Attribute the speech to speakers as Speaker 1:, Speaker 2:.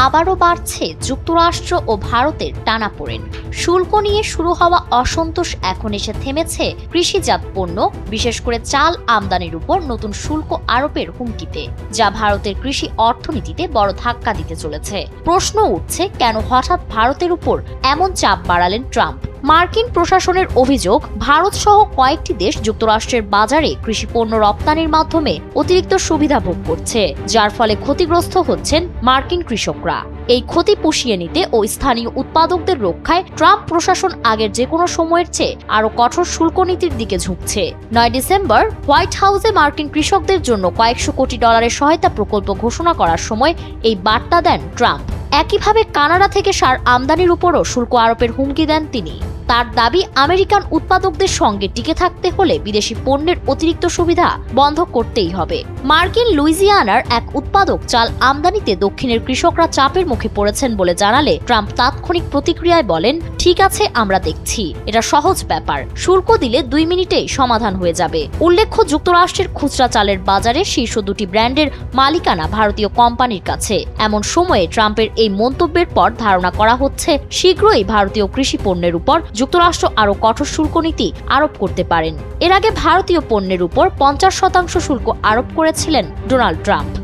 Speaker 1: আবারও বাড়ছে যুক্তরাষ্ট্র ও ভারতের টানাপোড়েন। শুল্ক নিয়ে শুরু হওয়া অসন্তোষ এখন এসে থেমেছে কৃষিজাত পণ্য, বিশেষ করে চাল আমদানির উপর নতুন শুল্ক আরোপের হুমকিতে, যা ভারতের কৃষি অর্থনীতিতে বড় ধাক্কা দিতে চলেছে। প্রশ্ন উঠছে, কেন হঠাৎ ভারতের উপর এমন চাপ বাড়ালেন ট্রাম্প? মার্কিন প্রশাসনের অভিযোগ, ভারত সহ কয়েকটি দেশ যুক্তরাষ্ট্রের বাজারে কৃষি পণ্য রপ্তানির মাধ্যমে অতিরিক্ত সুবিধা ভোগ করছে, যার ফলে ক্ষতিগ্রস্ত হচ্ছেন মার্কিন কৃষকরা। এই ক্ষতি পুষিয়ে নিতে ও স্থানীয় উৎপাদকদের রক্ষায় ট্রাম্প প্রশাসন আগের যে কোনো সময়ের চেয়ে আরও কঠোর শুল্ক নীতির দিকে ঝুঁকছে। 9 ডিসেম্বর হোয়াইট হাউসে মার্কিন কৃষকদের জন্য কয়েকশো কোটি ডলারের সহায়তা প্রকল্প ঘোষণা করার সময় এই বার্তা দেন ট্রাম্প। একইভাবে কানাডা থেকে সার আমদানির উপরও শুল্ক আরোপের হুমকি দেন তিনি। তার দাবি, আমেরিকান উৎপাদকদের সঙ্গে টিকে থাকতে হলে বিদেশি পণ্যের অতিরিক্ত সুবিধা বন্ধ করতেই হবে। মার্কিন লুইজিয়ানার এক উৎপাদক চাল আমদানিতে দক্ষিণের কৃষকরা চাপের মুখে পড়েছেন বলে জানালে ট্রাম্প তাৎক্ষণিক প্রতিক্রিয়ায় বলেন, ঠিক আছে, আমরা দেখছি, এটা সহজ ব্যাপার, শুল্ক দিলে 2 মিনিটেই সমাধান হয়ে যাবে। উল্লেখ্য, যুক্তরাষ্ট্রের খুচরা চালের বাজারে শীর্ষ 2টি ব্র্যান্ডের মালিকানা ভারতীয় কোম্পানির কাছে। এমন সময়ে ট্রাম্পের এই মন্তব্যের পর ধারণা করা হচ্ছে শীঘ্রই ভারতীয় কৃষি পণ্যের উপর যুক্তরাষ্ট্র আরও কঠোর শুল্ক নীতি আরোপ করতে পারেন। এর আগে ভারতীয় পণ্যের উপর 50% শুল্ক আরোপ করেছিলেন ডোনাল্ড ট্রাম্প।